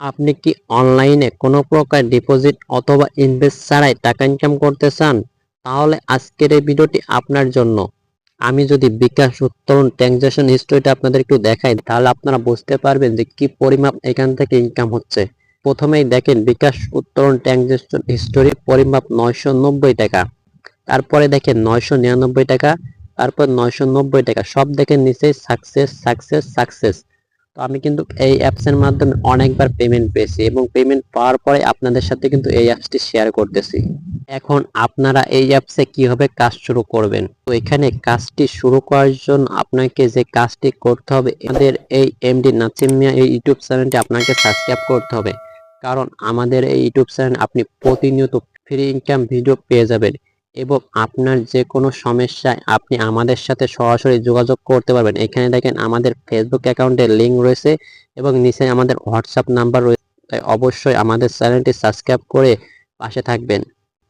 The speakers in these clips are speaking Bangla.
আপনি কি অনলাইনে কোনো প্রকার ডিপোজিট অথবা ইনভেস্ট ছাড়াই টাকা ইনকাম করতে চান? তাহলে আজকের এই ভিডিওটি আপনার জন্য। আমি যদি বিকাশ উত্তোলন ট্রানজাকশন হিস্ট্রিটা আপনাদের একটু দেখাই, তাহলে আপনারা বুঝতে পারবেন যে কি পরিমাপ এখান থেকে ইনকাম হচ্ছে। প্রথমেই দেখেন বিকাশ উত্তোলন ট্রানজাকশন হিস্টোরি পরিমাপ 990 টাকা। তারপরে দেখেন 999 টাকা, তারপর 990 টাকা, সব দেখেন নিচে সাকসেস সাকসেস সাকসেস। তো আমি কিন্তু এই অ্যাপসের মাধ্যমে অনেকবার পেমেন্ট পেয়েছি এবং পেমেন্ট পাওয়ার পরে আপনাদের সাথে কিন্তু এই অ্যাপসটি শেয়ার করতেছি। এখন আপনারা এই অ্যাপসে কিভাবে কাজ শুরু করবেন? তো এখানে কাজটি শুরু করার জন্য আপনাকে যে কাজটি করতে হবে, আমাদের এই এমডি নাসিম মিয়া এই ইউটিউব চ্যানেলটি আপনাকে সাবস্ক্রাইব করতে হবে। কারণ আমাদের এই ইউটিউব চ্যানেল আপনি প্রতিনিয়ত ফ্রি ইনকাম ভিডিও পেয়ে যাবেন এবং আপনার যে কোনো সমস্যায় আপনি আমাদের সাথে সরাসরি যোগাযোগ করতে পারবেন। এখানে দেখেন আমাদের ফেসবুক অ্যাকাউন্টের লিঙ্ক রয়েছে এবং নিচে আমাদের হোয়াটসঅ্যাপ নাম্বার রয়েছে। তাই অবশ্যই আমাদের চ্যানেলটি সাবস্ক্রাইব করে পাশে থাকবেন।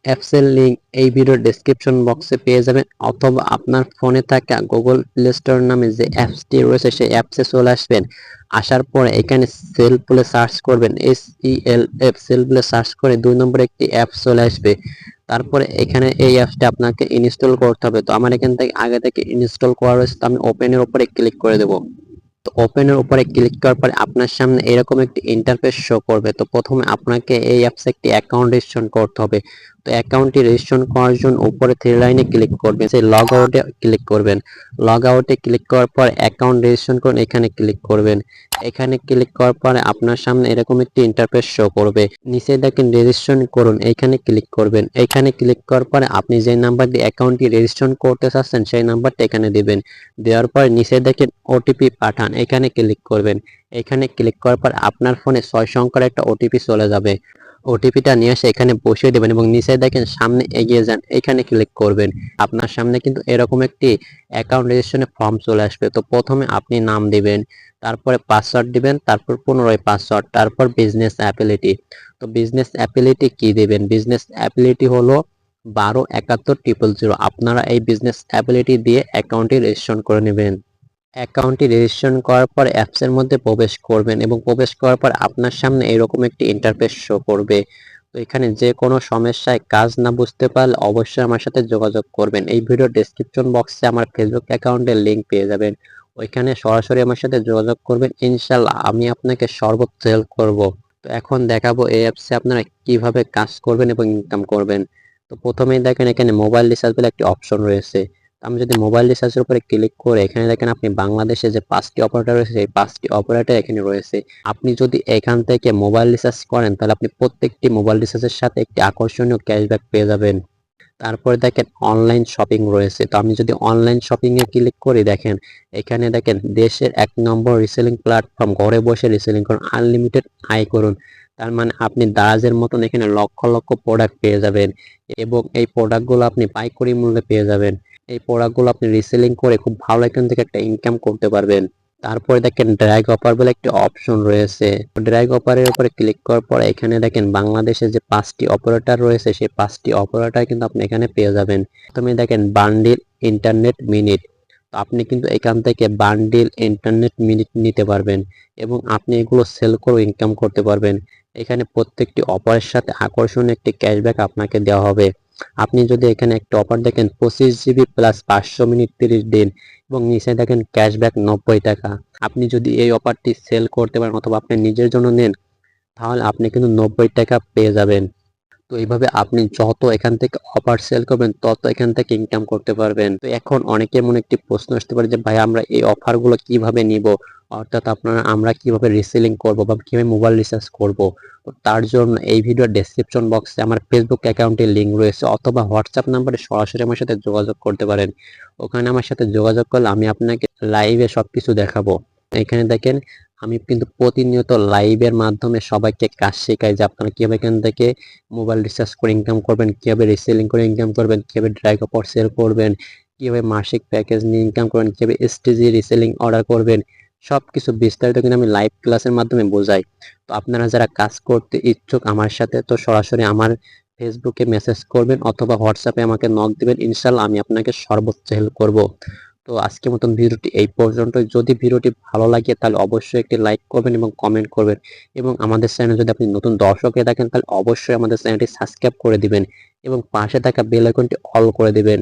অ্যাপসের লিঙ্ক এই ভিডিওর ডেসক্রিপশন বক্সে পেয়ে যাবেন, অথবা আপনার ফোনে থাকা গুগল প্লে স্টোর নামে যে অ্যাপসটি রয়েছে সেই অ্যাপসে চলে আসবেন। আসার পরে এখানে সেল বলে সার্চ করবেন, SELF সেল বলে সার্চ করে 2 নম্বরে একটি অ্যাপ চলে আসবে। তারপরে এখানে এই অ্যাপসটা আপনাকে ইনস্টল করতে হবে। তো আমার এখান থেকে আগে থেকে ইনস্টল করা রয়েছে, তো আমি ওপেনের উপরে ক্লিক করে দেবো। তো ওপেনের উপরে ক্লিক করার পরে আপনার সামনে এরকম একটি ইন্টারফেস শো করবে। তো প্রথমে আপনাকে এই অ্যাপসে একটি অ্যাকাউন্ট রেজিস্ট্রেশন করতে হবে। তো অ্যাকাউন্টটি রেজিস্ট্রেশন করার জন্য উপরে থ্রি লাইনে ক্লিক করবেন, সেই লগ আউটে ক্লিক করবেন। লগ আউটে ক্লিক করার পর অ্যাকাউন্ট রেজিস্ট্রেশন করুন, এখানে ক্লিক করবেন। এখানে ক্লিক করার পরে আপনার সামনে এরকম একটি ইন্টারফেস শো করবে। নিচে দেখেন রেজিস্ট্রেশন করুন, এখানে ক্লিক করবেন। এখানে ক্লিক করার পরে আপনি যে নাম্বার দিয়ে অ্যাকাউন্টটি রেজিস্ট্রেশন করতে চাচ্ছেন সেই নাম্বারটা এখানে দিবেন। দেওয়ার পর নিচে দেখেন ওটিপি পাঠান, এখানে ক্লিক করবেন। এখানে ক্লিক করার পর আপনার ফোনে 6 সংখ্যার একটা ওটিপি চলে যাবে। ওটিপিটা নিয়ে এসে এখানে বসিয়ে দেবেন এবং নিচে দেখেন সামনে এগিয়ে যান, এখানে ক্লিক করবেন। আপনার সামনে কিন্তু এরকম একটি অ্যাকাউন্ট রেজিস্ট্রেশনের ফর্ম চলে আসবে। তো প্রথমে আপনি নাম দিবেন, তারপরে পাসওয়ার্ড দিবেন, তারপর পুনরায় পাসওয়ার্ড, তারপর বিজনেস অ্যাপিলিটি। তো বিজনেস অ্যাপিলিটি কি দিবেন? বিজনেস অ্যাপিলিটি হলো 127100। আপনারা এই বিজনেস অ্যাপিলিটি দিয়ে অ্যাকাউন্টটি রেজিস্ট্রেশন করে নেবেন। অ্যাকাউন্টটি রেজিস্ট্রেশন করার পর অ্যাপসের মধ্যে প্রবেশ করবেন এবং প্রবেশ করার পর আপনার সামনে এরকম একটি ইন্টারফেস শো করবে। তো এখানে যে কোনো সমস্যায় কাজ না বুঝতে পারলে অবশ্যই আমার সাথে যোগাযোগ করবেন। এই ভিডিওর ডেসক্রিপশন বক্সে আমার ফেসবুক অ্যাকাউন্টের লিঙ্ক পেয়ে যাবেন, ওইখানে সরাসরি আমার সাথে যোগাযোগ করবেন। ইনশাল্লাহ আমি আপনাকে সর্বোচ্চ হেল্প করব। তো এখন দেখাবো এই অ্যাপসে আপনারা কিভাবে কাজ করবেন এবং ইনকাম করবেন। তো প্রথমেই দেখেন এখানে মোবাইল রিচার্জ বলে একটি অপশন রয়েছে। আমি যদি মোবাইল রিচার্জের উপরে ক্লিক করে এখানে দেখেন আপনি বাংলাদেশে যে 5টি অপারেটর রয়েছে সেই 5টি অপারেটর এখানে রয়েছে। আপনি যদি এখান থেকে মোবাইল রিচার্জ করেন তাহলে আপনি প্রত্যেকটি মোবাইল রিচার্জের সাথে একটি আকর্ষণীয় ক্যাশব্যাক পেয়ে যাবেন। তারপরে দেখেন অনলাইন শপিং রয়েছে। তো আমি যদি অনলাইন শপিং এ ক্লিক করি, দেখেন এখানে দেখেন দেশের 1 নম্বর রিসেলিং প্ল্যাটফর্ম, ঘরে বসে রিসেলিং করুন, আনলিমিটেড আয় করুন। তার মানে আপনি দারাজের মতন এখানে লক্ষ লক্ষ প্রোডাক্ট পেয়ে যাবেন এবং এই প্রোডাক্টগুলো আপনি পাইকারি মূল্যে পেয়ে যাবেন। এই প্রোডাক্টগুলো আপনি রিসেলিং করে খুব ভালো এখান থেকে একটা ইনকাম করতে পারবেন। তারপরে দেখেন ড্র্যাগ অফার বলে একটি অপশন রয়েছে। ড্র্যাগ অফারের উপরে ক্লিক করার পর এখানে দেখেন বাংলাদেশে যে 5টি অপারেটর রয়েছে সেই 5টি অপারেটর কিন্তু আপনি এখানে পেয়ে যাবেন। প্রথমে দেখেন বান্ডিল ইন্টারনেট মিনিট। তো আপনি কিন্তু এখান থেকে বান্ডিল ইন্টারনেট মিনিট নিতে পারবেন এবং আপনি এগুলো সেল করে ইনকাম করতে পারবেন। এখানে প্রত্যেকটি অফারের সাথে আকর্ষণীয় একটি ক্যাশব্যাক আপনাকে দেওয়া হবে। আপনি যদি এখানে একটা অফার দেখেন 25 GB প্লাস 500 মিনিট 30 দিন এবং নিচে দেখেন ক্যাশব্যাক 90 টাকা। আপনি যদি এই অফারটি সেল করতে পারেন অথবা আপনি নিজের জন্য নেন, তাহলে আপনি কিন্তু 90 টাকা পেয়ে যাবেন। তো এইভাবে আপনি যত এখান থেকে অফার সেল করবেন তত এখান থেকে ইনকাম করতে পারবেন। তো এখন অনেকের মনে একটি প্রশ্ন আসতে পারে যে ভাই আমরা এই অফারগুলো কিভাবে নিব, অর্থাৎ আমরা কিভাবে রিসেলিং করব বা কিভাবে মোবাইল রিচার্জ করব। তো তার জন্য এই ভিডিওর ডেসক্রিপশন বক্সে আমার ফেসবুক অ্যাকাউন্টের লিঙ্ক রয়েছে, অথবা হোয়াটসঅ্যাপ নাম্বারে সরাসরি আমার সাথে যোগাযোগ করতে পারেন। ওখানে আমার সাথে যোগাযোগ করলে আমি আপনাকে লাইভে সবকিছু দেখাবো। এখানে দেখেন আমি কিন্তু প্রতিনিয়ত লাইভের মাধ্যমে সবাইকে কাজ শেখাই যে আপনারা কিভাবে এখান থেকে মোবাইল রিচার্জ করে ইনকাম করবেন, কিভাবে রিসেলিং করে ইনকাম করবেন, কিভাবে ড্রাইভ অফার সেল করবেন, কিভাবে মাসিক প্যাকেজ নিয়ে ইনকাম করবেন, কিভাবে এসটিজি রিসেলিং অর্ডার করবেন। সবকিছু বিস্তারিত কিন্তু আমি লাইভ ক্লাসের মাধ্যমে বোঝাই। তো আপনারা যারা কাজ করতে ইচ্ছুক আমার সাথে, তো সরাসরি আমার ফেসবুকে মেসেজ করবেন অথবা হোয়াটসঅ্যাপে আমাকে নক দিবেন। ইনশাল্লাহ আমি আপনাকে সর্বোচ্চ হেল্প করব। তো তো আজকের মতন ভিডিওটি এই পর্যন্তই। যদি ভিডিওটি ভালো লাগে তাহলে অবশ্যই একটি লাইক করবেন এবং কমেন্ট করবেন, এবং আমাদের চ্যানেলে যদি আপনি নতুন দর্শক হয়ে থাকেন তাহলে অবশ্যই আমাদের চ্যানেলটি সাবস্ক্রাইব করে দিবেন এবং পাশে থাকা বেল আইকনটি অল করে দিবেন।